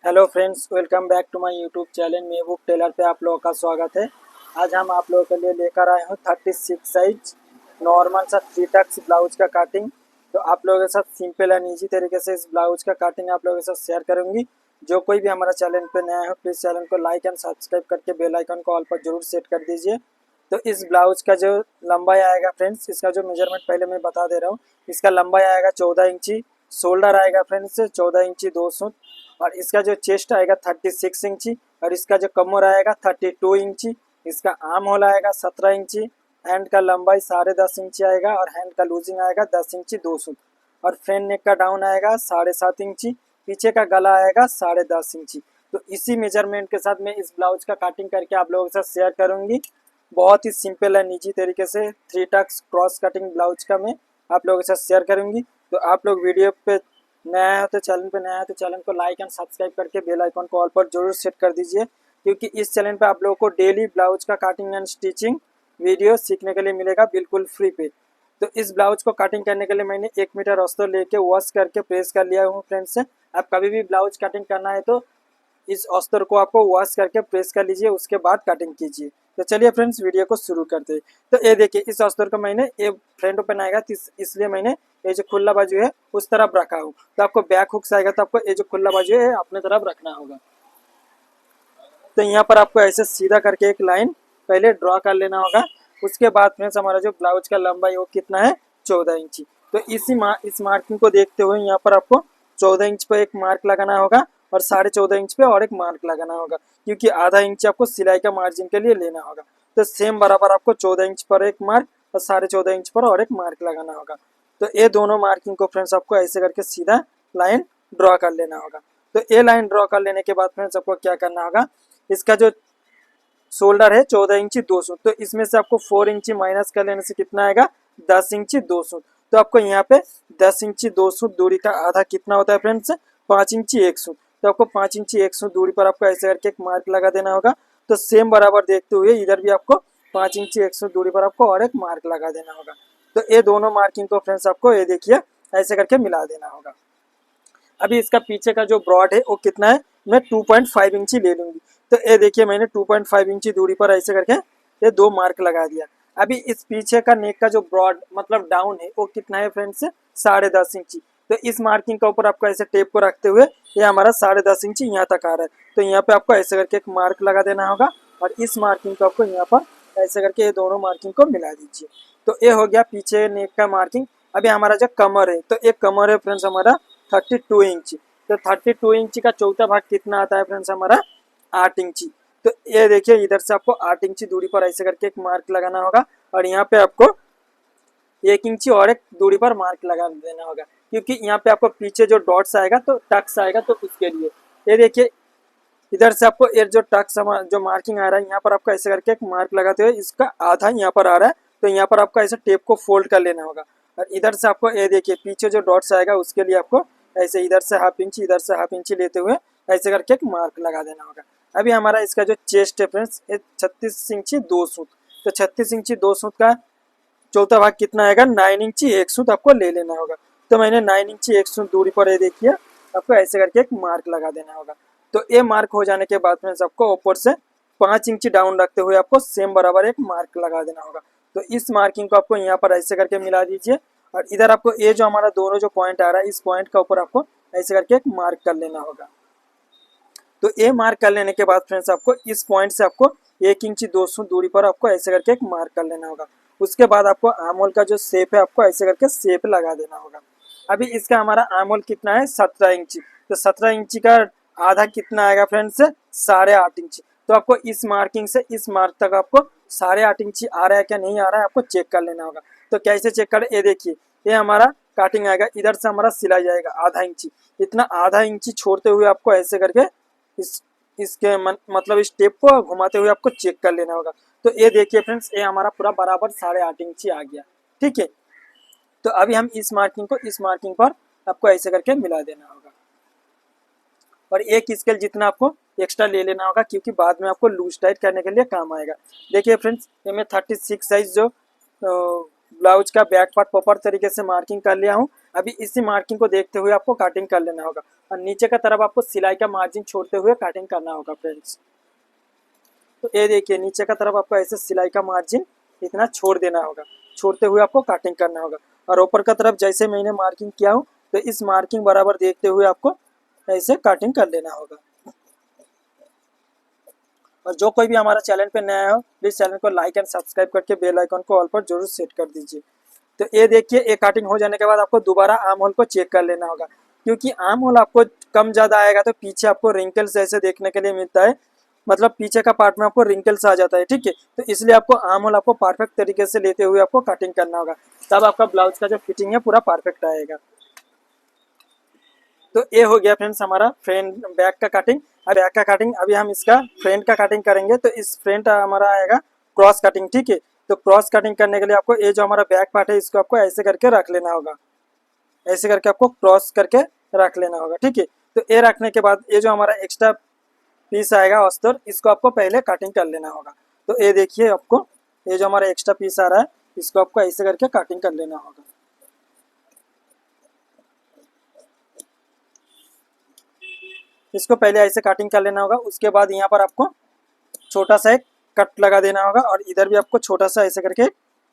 Hello friends, welcome back to my YouTube channel Mehboob tailor पे आप लोगों का स्वागत है। आज हम आप लोगों के लिए लेकर आए हैं 36 साइज नॉर्मल सा 3 टक्स ब्लाउज का कटिंग। तो आप लोगों के साथ सिंपल एंड ईजी तरीके से इस ब्लाउज का कटिंग आप लोगों के साथ शेयर करूंगी। जो कोई भी हमारा चैनल पे नया है प्लीज़ चैनल को लाइक एंड सब्सक्राइब करके बेल आइकन को ऑल पर जरूर सेट कर दीजिए। तो इस ब्लाउज का जो लंबाई आएगा फ्रेंड्स, इसका जो मेजरमेंट पहले मैं बता दे रहा हूँ। इसका लंबाई आएगा 14 इंची, शोल्डर आएगा फ्रेंड्स 14 इंची 2 सूत, और इसका जो चेस्ट आएगा 36 इंची, और इसका जो कमर आएगा 32 इंची, इसका आर्म होल आएगा 17 इंची, हैंड का लंबाई 10.5 इंची आएगा, और हैंड का लूजिंग आएगा 10 इंची 2 सूत, और फ्रंट नेक का डाउन आएगा 7.5 इंची, पीछे का गला आएगा 10.5 इंची। तो इसी मेजरमेंट के साथ मैं इस ब्लाउज का कटिंग करके आप लोगों के साथ शेयर करूंगी। बहुत ही सिंपल एंड ईजी तरीके से 3 टक्स क्रॉस कटिंग ब्लाउज का मैं आप लोगों के साथ शेयर करूंगी। तो आप लोग वीडियो पे नया है तो चैनल पे नया है तो चैनल को लाइक एंड सब्सक्राइब करके बेल आइकन को ऑल पर जरूर सेट कर दीजिए, क्योंकि इस चैनल पे आप लोगों को डेली ब्लाउज का कटिंग एंड स्टिचिंग वीडियो सीखने के लिए मिलेगा बिल्कुल फ्री पे। तो इस ब्लाउज को कटिंग करने के लिए मैंने 1 मीटर अस्तर लेके वॉश करके प्रेस कर लिया हूँ फ्रेंड्स से। आप कभी भी ब्लाउज कटिंग करना है तो इस अस्तर को आपको वॉश करके प्रेस कर लीजिए, उसके बाद कटिंग कीजिए। तो चलिए फ्रेंड्स वीडियो को शुरू करते हैं। तो ये देखिए, इस अस्तर को मैंने ये फ्रंट ओपन आएगा इसलिए मैंने ये जो खुला बाजू है उस तरफ रखा हूँ। तो आपको बैक हुक से आएगा तो आपको ये जो खुला बाजू है अपने तरफ रखना होगा। तो यहाँ पर आपको ऐसे सीधा करके एक लाइन पहले ड्रॉ कर लेना होगा। उसके बाद फ्रेंड्स हमारा जो ब्लाउज का लंबाई वो कितना है, 14 इंची। तो इस मार्किंग को देखते हुए यहाँ पर आपको 14 इंच पर एक मार्क लगाना होगा, और 14.5 इंच पे और एक मार्क लगाना होगा, क्योंकि आधा इंच आपको सिलाई का मार्जिन के लिए लेना होगा। तो सेम बराबर आपको 14 इंच पर एक मार्क और 14.5 इंच पर और एक मार्क लगाना होगा। तो ये दोनों मार्किंग को फ्रेंड्स आपको ऐसे करके सीधा लाइन ड्रॉ कर लेना होगा। तो ये लाइन ड्रॉ कर लेने के बाद फ्रेंड्स आपको क्या करना होगा, इसका जो शोल्डर है 14 इंची 2 सूत, तो इसमें से आपको 4 इंची माइनस कर लेने से कितना आएगा, 10 इंची 2 सूत। तो आपको यहाँ पे 10 इंची 2 सूत दूरी का आधा कितना होता है फ्रेंड्स, 5 इंची 1 सूत। तो आपको 5 इंची 1 सूत दूरी पर आपको ऐसे करके एक मार्क लगा देना होगा। तो सेम बराबर देखते हुए इधर भी आपको 5 इंची 1 सूत दूरी पर आपको और एक मार्क लगा देना होगा। तो ये दोनों मार्किंग को फ्रेंड्स आपको ये देखिए ऐसे करके मिला देना होगा। अभी इसका पीछे का जो ब्रॉड है वो कितना है, मैं 2.5 इंची ले लूंगी। तो ये देखिए मैंने 2.5 इंची दूरी पर ऐसे करके ये 2 मार्क लगा दिया। अभी इस पीछे का नेक का जो ब्रॉड मतलब डाउन है वो कितना है फ्रेंड्स, 10.5 इंची। तो इस मार्किंग का ऊपर आपको ऐसे टेप को रखते हुए ये हमारा 10.5 इंची यहाँ तक आ रहा है। तो यहाँ पे आपको ऐसे करके एक मार्क लगा देना होगा, और इस मार्किंग को आपको यहाँ पर ऐसे करके ये दोनों मार्किंग को मिला दीजिए। तो ये हो गया पीछे नेक का मार्किंग। अभी हमारा जो कमर है, तो एक कमर है फ्रेंड्स हमारा 32 इंची। तो 32 इंची का चौथा भाग कितना आता है फ्रेंड्स, हमारा 8 इंची। तो ये देखिए इधर से आपको 8 इंची दूरी पर ऐसे करके एक मार्क लगाना होगा, और यहाँ पे आपको 1 इंची और एक दूरी पर मार्क लगा देना होगा, क्योंकि यहाँ पे आपको पीछे जो डॉट्स आएगा तो टक्स आएगा, तो उसके लिए ये देखिए इधर से आपको ये जो टक्स जो मार्किंग आ रहा है यहाँ पर आपको ऐसे करके एक मार्क लगाते हुए इसका आधा यहाँ पर आ रहा है। तो यहाँ पर आपको ऐसे टेप को फोल्ड कर लेना होगा, और इधर से आपको ये देखिए पीछे जो डॉट्स आएगा उसके लिए आपको ऐसे इधर से हाफ इंची इधर से हाफ इंची लेते हुए ऐसे करके एक मार्क लगा देना होगा। अभी हमारा इसका जो चेस्ट है फ्रेंड्स, ये 36 इंची 2 सूत। तो 36 इंची 2 सूत का चौथा भाग कितना आएगा, 9 इंची 1 सूत आपको ले लेना होगा। तो मैंने 9 इंची 1 सूत दूरी पर ये देखिए आपको ऐसे करके एक मार्क लगा देना होगा। तो ये मार्क हो जाने के बाद फ्रेंड्स आपको ऊपर से 5 इंची डाउन रखते हुए आपको सेम बराबर एक मार्क लगा देना होगा। तो इस मार्किंग को आपको यहाँ पर ऐसे करके मिला दीजिए, और इधर आपको ये जो हमारा दोनों जो पॉइंट आ रहा है इस पॉइंट का ऊपर आपको ऐसे करके एक मार्क कर लेना होगा। तो ये मार्क कर लेने के बाद फ्रेंड्स आपको इस पॉइंट से आपको 1 इंची 2 सूत दूरी पर आपको ऐसे करके एक मार्क कर लेना होगा। उसके बाद आपको आर्म होल का जो शेप है आपको ऐसे करके शेप लगा देना होगा। अभी इसका हमारा आर्म होल कितना है, 17 इंची। तो 17 इंची का आधा कितना आएगा फ्रेंड्स, 8.5 इंची। तो आपको इस मार्किंग से इस मार्क तक आपको 8.5 इंची आ रहा है क्या नहीं आ रहा है आपको चेक कर लेना होगा। तो कैसे चेक करें, ये देखिए ये हमारा काटिंग आएगा, इधर से हमारा सिलाई जाएगा आधा इंची। इतना आधा इंची छोड़ते हुए आपको ऐसे करके इसके मतलब इस टेप को घुमाते हुए आपको चेक कर लेना होगा। तो ये देखिए फ्रेंड्स ये हमारा पूरा बराबर 8.5 इंची आ गया। ठीक है, तो अभी हम इस मार्किंग को इस मार्किंग पर आपको ऐसे करके मिला देना होगा, और एक स्केल जितना आपको एक्स्ट्रा ले लेना होगा, क्योंकि बाद में आपको लूज टाइट करने के लिए काम आएगा। देखिए फ्रेंड्स ये मैं 36 साइज जो ब्लाउज का बैक पार्ट प्रॉपर तरीके से मार्किंग कर लिया हूँ। अभी इसी मार्किंग को देखते हुए आपको कटिंग कर लेना होगा और नीचे का तरफ आपको सिलाई का मार्जिन छोड़ते हुए कटिंग करना होगा फ्रेंड्स। तो ये देखिए नीचे का तरफ आपको ऐसे सिलाई का मार्जिन इतना छोड़ देना होगा, छोड़ते हुए आपको कटिंग करना होगा। और ऊपर का तरफ जैसे मैंने मार्किंग किया हूँ तो इस मार्किंग बराबर देखते हुए आपको ऐसे कटिंग कर लेना होगा। और जो कोई भी हमारा चैनल पे नया हो प्लीज़ चैनल को लाइक एंड सब्सक्राइब करके बेल आइकन को ऑल पर जरूर सेट कर दीजिए। तो ये देखिए एक कटिंग हो जाने के बाद आपको दोबारा आर्म होल को चेक कर लेना होगा, क्योंकि आर्म होल आपको कम ज़्यादा आएगा तो पीछे आपको रिंकल्स ऐसे देखने के लिए मिलता है, मतलब पीछे का पार्ट में आपको रिंकल्स आ जाता है, ठीक है। तो इसलिए आपको आर्म होल आपको परफेक्ट तरीके से लेते हुए आपको कटिंग करना होगा, तब आपका ब्लाउज का जो फिटिंग है पूरा परफेक्ट आएगा। तो ये हो गया फ्रेंड्स हमारा फ्रंट बैक का कटिंग। अब बैक का कटिंग अभी हम इसका फ्रंट का कटिंग करेंगे। तो इस फ्रंट हमारा आएगा क्रॉस कटिंग, ठीक है। तो क्रॉस कटिंग करने के लिए आपको ये जो हमारा बैक पार्ट है इसको आपको ऐसे करके रख लेना होगा, ऐसे करके आपको क्रॉस करके रख लेना होगा, ठीक है। तो ये रखने के बाद ये जो हमारा एक्स्ट्रा पीस आएगा अस्तर, इसको आपको पहले कटिंग कर लेना होगा। तो ये देखिए आपको ये जो हमारा एक्स्ट्रा पीस आ रहा है इसको आपको ऐसे करके कटिंग कर लेना होगा। इसको पहले ऐसे कटिंग कर लेना होगा। उसके बाद यहाँ पर आपको छोटा सा एक कट लगा देना होगा और इधर भी आपको छोटा सा ऐसे करके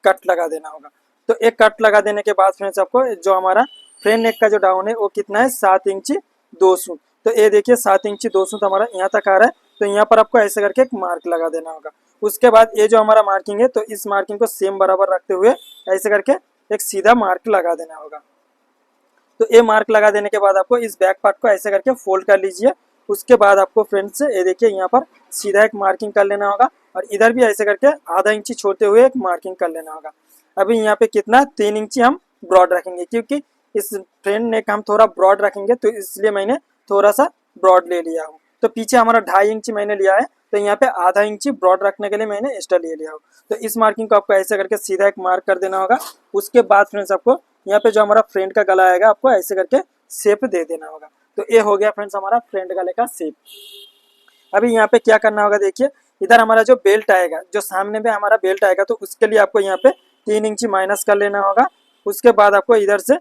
कट लगा देना होगा। तो एक कट लगा देने के बाद फ्रेंड्स आपको जो हमारा फ्रंट नेक का जो डाउन है वो कितना है 7 इंच 2 सूत। तो ये देखिए 7 इंच 2 सूत हमारा यहाँ तक आ रहा है। तो यहाँ पर आपको ऐसे करके एक मार्क लगा देना होगा। उसके बाद ये जो हमारा मार्किंग है तो इस मार्किंग को सेम बराबर रखते हुए ऐसे करके एक सीधा मार्क लगा देना होगा। तो ये मार्क लगा देने के बाद आपको इस बैक पार्ट को ऐसे करके फोल्ड कर लीजिए। उसके बाद आपको फ्रेंड्स ये देखिए यहाँ पर सीधा एक मार्किंग कर लेना होगा और इधर भी ऐसे करके आधा इंची छोड़ते हुए एक मार्किंग कर लेना होगा। अभी यहाँ पे कितना 3 इंची हम ब्रॉड रखेंगे, क्योंकि इस फ्रंट नेक हम थोड़ा ब्रॉड रखेंगे तो इसलिए मैंने थोड़ा सा ब्रॉड ले लिया हूँ। तो पीछे हमारा 2.5 इंची मैंने लिया है, तो यहाँ पे आधा इंची ब्रॉड रखने के लिए मैंने एक्स्ट्रा ले लिया हूँ। तो इस मार्किंग को आपको ऐसे करके सीधा एक मार्क कर देना होगा। उसके बाद फ्रेंड्स आपको यहाँ पे जो हमारा फ्रंट का गला आएगा आपको ऐसे करके शेप दे देना होगा। तो ये हो गया फ्रेंड्स हमारा फ्रंट गले का शेप। अभी यहाँ पे क्या करना होगा, देखिए इधर हमारा जो बेल्ट आएगा, जो सामने में हमारा बेल्ट आएगा, तो उसके लिए आपको यहाँ पे 3 इंची माइनस कर लेना होगा। उसके बाद आपको इधर से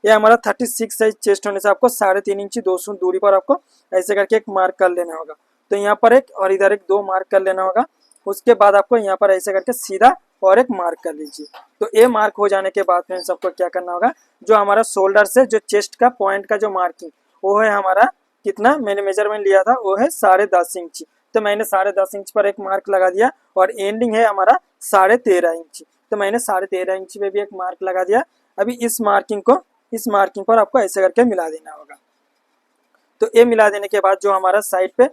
ये हमारा 36 साइज चेस्ट होने से आपको 3.5 इंची 2 सूत दूरी पर आपको ऐसे करके एक मार्क कर लेना होगा। तो यहाँ पर एक और इधर एक 2 मार्क कर लेना होगा। उसके बाद आपको यहाँ पर ऐसे करके सीधा और एक मार्क कर लीजिए। तो ये मार्क हो जाने के बाद फ्रेंड्स आपको क्या करना होगा, जो हमारा शोल्डर से जो चेस्ट का पॉइंट का जो मार्किंग वो है हमारा कितना मैंने मेजरमेंट लिया था वो है 10.5 इंच। तो मैंने 10.5 इंच पर एक मार्क लगा दिया और एंडिंग है हमारा 13.5 इंच। तो मैंने 13.5 इंच पे भी एक मार्क लगा दिया। अभी इस मार्किंग पर आपको ऐसे करके मिला देना होगा। तो ये मिला देने के बाद जो हमारा साइड पे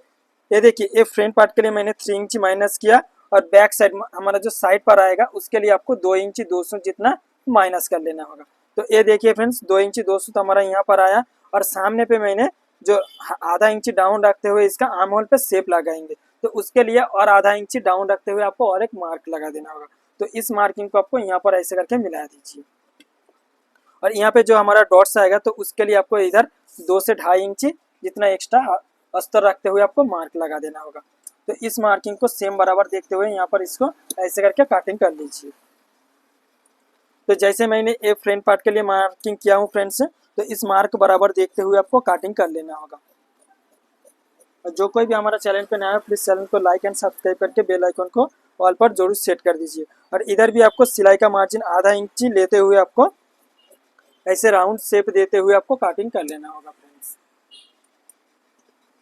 ये देखिए ये फ्रंट पार्ट के लिए मैंने 3 इंच माइनस किया और बैक साइड हमारा जो साइड पर आएगा उसके लिए आपको 2 इंच 2 सूत जितना माइनस कर लेना होगा। तो ये देखिए फ्रेंड्स 2 इंच 2 सूत हमारा यहाँ पर आया और सामने पे मैंने जो आधा इंच डाउन रखते हुए इसका आर्म होल पे शेप लगाएंगे, तो उसके लिए और आधा इंच डाउन रखते हुए आपको और एक मार्क लगा देना होगा। तो इस मार्किंग को आपको यहाँ पर ऐसे करके मिला दीजिए और यहाँ पे जो हमारा डॉट्स आएगा तो उसके लिए आपको इधर 2 से 2.5 इंच जितना एक्स्ट्रा अस्तर रखते हुए आपको मार्क लगा देना होगा। तो इस मार्किंग को सेम बराबर देखते हुए यहाँ पर इसको ऐसे करके कटिंग कर लीजिए। तो जैसे मैंने ये फ्रंट पार्ट के लिए मार्किंग किया हूँ फ्रेंड्स, तो इस मार्क बराबर देखते हुए आपको कटिंग कर लेना होगा। और जो कोई भी हमारा चैनल पे नया है प्लीज़ चैनल को लाइक एंड सब्सक्राइब करके बेल आइकन को ऑल पर जरूर सेट कर दीजिए। और इधर भी आपको सिलाई का मार्जिन आधा इंची लेते हुए आपको ऐसे राउंड शेप देते हुए आपको कटिंग कर लेना होगा फ्रेंड्स।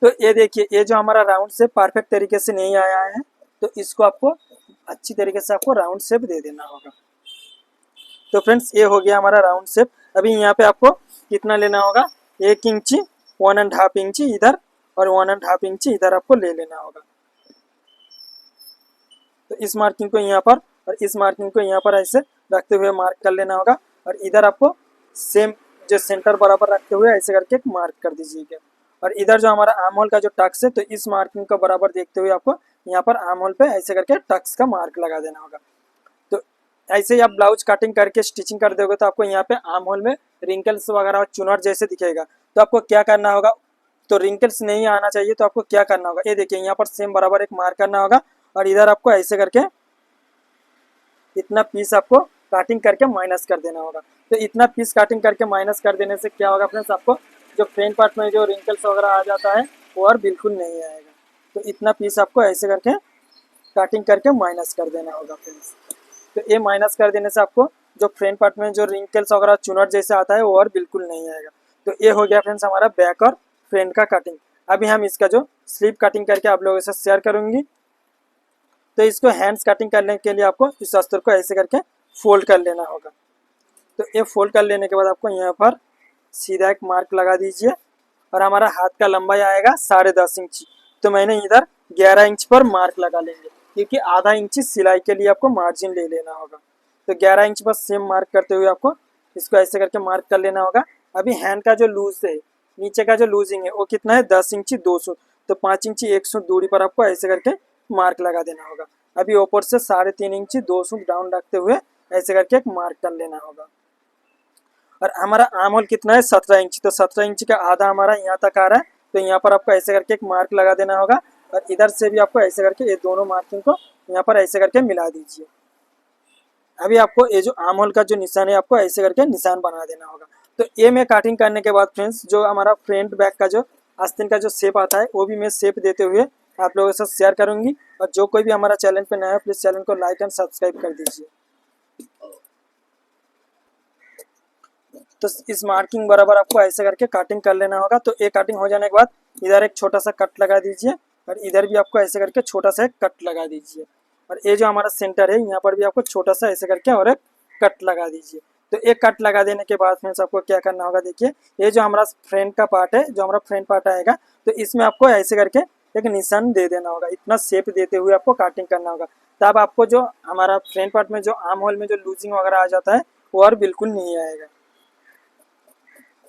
तो ये देखिए ये जो हमारा राउंड शेप परफेक्ट तरीके से नहीं आया है, तो इसको आपको अच्छी तरीके से आपको राउंड शेप दे देना होगा। तो फ्रेंड्स ये हो गया हमारा राउंड शेप। अभी यहाँ पे आपको कितना लेना होगा, 1 इंची 1.5 इंची इधर और 1.5 इंची इधर आपको ले लेना होगा। तो इस मार्किंग को यहाँ पर और इस मार्किंग को यहाँ पर ऐसे रखते हुए मार्क कर लेना होगा और इधर आपको सेम जो सेंटर बराबर रखते हुए ऐसे करके एक मार्क कर दीजिएगा। और इधर जो हमारा आर्म होल का जो टक्स है तो इस मार्किंग को बराबर देखते हुए आपको यहाँ पर आर्म होल पे ऐसे करके टक्स का मार्क लगा देना होगा। तो ऐसे ही आप ब्लाउज कटिंग करके स्टिचिंग कर दोगे तो आपको यहाँ पे आर्म होल में रिंकल्स वगैरह चुनर जैसे दिखेगा। तो आपको क्या करना होगा, तो रिंकल्स नहीं आना चाहिए तो आपको क्या करना होगा, ये देखिए यहाँ पर सेम बराबर एक मार्क करना होगा और इधर आपको ऐसे करके इतना पीस आपको काटिंग करके माइनस कर देना होगा। तो इतना पीस काटिंग करके माइनस कर देने से क्या होगा फ्रेंड्स, आपको जो फ्रंट पार्ट में जो रिंकल्स वगैरह आ जाता है वो और बिल्कुल नहीं आएगा। तो इतना पीस आपको ऐसे करके काटिंग करके माइनस कर देना होगा फ्रेंड्स। तो ये माइनस कर देने से आपको जो फ्रंट पार्ट में जो रिंकल्स वगैरह चुनट जैसे आता है वो और बिल्कुल नहीं आएगा। तो ये हो गया फ्रेंड्स हमारा बैक और फ्रंट का कटिंग। अभी हम इसका जो स्लीव कटिंग करके आप लोगों के साथ शेयर करूंगी। तो इसको हैंड्स कटिंग करने के लिए आपको इस अस्तर को ऐसे करके फोल्ड कर लेना होगा। तो ये फोल्ड कर लेने के बाद आपको यहाँ पर सीधा एक मार्क लगा दीजिए और हमारा हाथ का लंबाई आएगा 10.5 इंच। तो मैंने इधर 11 इंच पर मार्क लगा लेंगे, क्योंकि आधा इंच सिलाई के लिए आपको मार्जिन ले लेना होगा। तो 11 इंच पर सेम मार्क करते हुए आपको इसको ऐसे करके मार्क कर लेना होगा। अभी हैंड का जो लूज है, नीचे का जो लूजिंग है वो कितना है, 10 इंची 200। तो 5 इंची 100 दूरी पर आपको ऐसे करके मार्क लगा देना होगा। अभी ऊपर से 3.5 इंची 200 डाउन रखते हुए ऐसे करके एक मार्क कर लेना होगा। और हमारा आर्म होल कितना है, 17 इंच। तो 17 इंच का आधा हमारा यहाँ तक आ रहा है। तो यहाँ पर आपको ऐसे करके एक मार्क लगा देना होगा और इधर से भी आपको ऐसे करके ये दोनों मार्किंग को यहाँ पर ऐसे करके मिला दीजिए। अभी आपको ये जो आर्म होल का जो निशान है आपको ऐसे करके निशान बना देना होगा। तो ये मैं काटिंग करने के बाद फ्रेंड्स जो हमारा फ्रंट बैक का जो आस्तीन का जो शेप आता है वो भी मैं शेप देते हुए आप लोगों के साथ शेयर करूंगी। और जो कोई भी हमारा चैनल पे नया है प्लीज़ चैनल को लाइक एंड सब्सक्राइब कर दीजिए। तो इस मार्किंग बराबर आपको ऐसे करके काटिंग कर लेना होगा। तो ये काटिंग हो जाने के बाद इधर एक छोटा सा कट लगा दीजिए और इधर भी आपको ऐसे करके छोटा सा एक कट लगा दीजिए। और ये जो हमारा सेंटर है यहाँ पर भी आपको छोटा सा ऐसे करके और एक कट लगा दीजिए। तो एक कट लगा देने के बाद फ्रेंड्स आपको क्या करना होगा, देखिए ये जो हमारा फ्रंट का पार्ट है, जो हमारा फ्रंट पार्ट आएगा, तो इसमें आपको ऐसे करके एक निशान दे देना होगा। इतना शेप देते हुए आपको काटिंग करना होगा। तब आपको जो हमारा फ्रंट पार्ट में जो आर्म होल में जो लूजिंग वगैरह आ जाता है वो और बिल्कुल नहीं आएगा।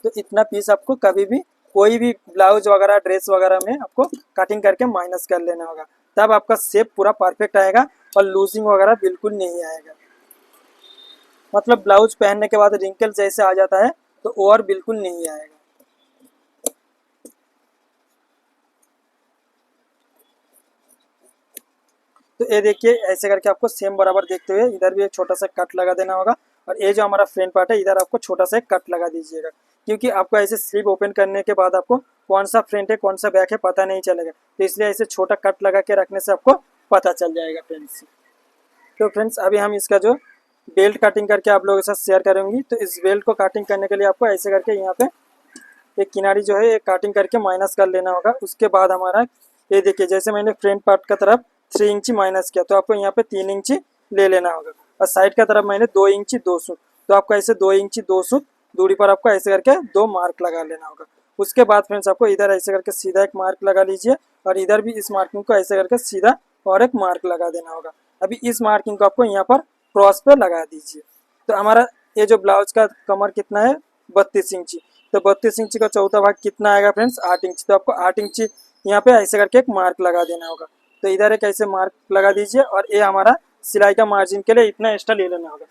तो इतना पीस आपको कभी भी कोई भी ब्लाउज वगैरह ड्रेस वगैरह में आपको कटिंग करके माइनस कर लेना होगा। तब आपका शेप पूरा परफेक्ट आएगा और लूजिंग वगैरह बिल्कुल नहीं आएगा। मतलब ब्लाउज पहनने के बाद रिंकल जैसे आ जाता है तो और बिल्कुल नहीं आएगा। तो ये देखिए ऐसे करके आपको सेम बराबर देखते हुए इधर भी एक छोटा सा कट लगा देना होगा। और ये जो हमारा फ्रंट पार्ट है इधर आपको छोटा सा एक कट लगा दीजिएगा, क्योंकि आपको ऐसे स्लीव ओपन करने के बाद आपको कौन सा फ्रंट है कौन सा बैक है पता नहीं चलेगा। तो इसलिए ऐसे छोटा कट लगा के रखने से आपको पता चल जाएगा फ्रेंड्स। तो फ्रेंड्स अभी हम इसका जो बेल्ट कटिंग करके आप लोगों के साथ शेयर करूँगी। तो इस बेल्ट को कटिंग करने के लिए आपको ऐसे करके यहाँ पे एक किनारी जो है एक काटिंग करके माइनस कर लेना होगा। उसके बाद हमारा ये देखिए जैसे मैंने फ्रंट पार्ट का तरफ 3 इंची माइनस किया तो आपको यहाँ पे 3 इंची ले लेना होगा। और साइड का तरफ मैंने 2 इंची 200, तो आपको ऐसे 2 इंची 200 दूरी पर आपको ऐसे करके 2 मार्क लगा लेना होगा। उसके बाद फ्रेंड्स आपको इधर ऐसे करके सीधा एक मार्क लगा लीजिए और इधर भी इस मार्किंग को ऐसे करके सीधा और एक मार्क लगा देना होगा। अभी इस मार्किंग को आपको यहाँ पर क्रॉस पे लगा दीजिए। तो हमारा ये जो ब्लाउज का कमर कितना है, 32 इंची। तो 32 इंची का चौथा भाग कितना आएगा फ्रेंड्स, 8 इंची। तो आपको 8 इंची यहाँ पे ऐसे करके एक मार्क लगा देना होगा। तो इधर एक ऐसे मार्क लगा दीजिए और ये हमारा सिलाई का मार्जिन के लिए इतना एक्स्ट्रा ले लेना होगा।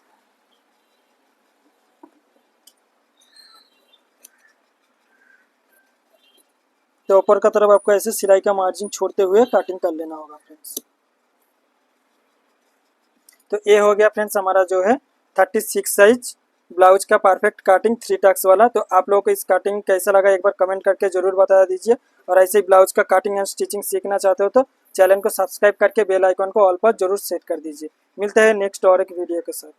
तो ऊपर का तरफ आपको ऐसे सिलाई का मार्जिन छोड़ते हुए कटिंग कर लेना होगा फ्रेंड्स। तो ये हो गया फ्रेंड्स हमारा जो है 36 साइज ब्लाउज का परफेक्ट कटिंग 3 टक्स वाला। तो आप लोगों को इस कटिंग कैसा लगा एक बार कमेंट करके जरूर बता दीजिए। और ऐसे ही ब्लाउज का कटिंग एंड स्टिचिंग सीखना चाहते हो तो चैनल को सब्सक्राइब करके बेल आइकन को ऑल पर जरूर सेट कर दीजिए। मिलते हैं नेक्स्ट और एक वीडियो के साथ।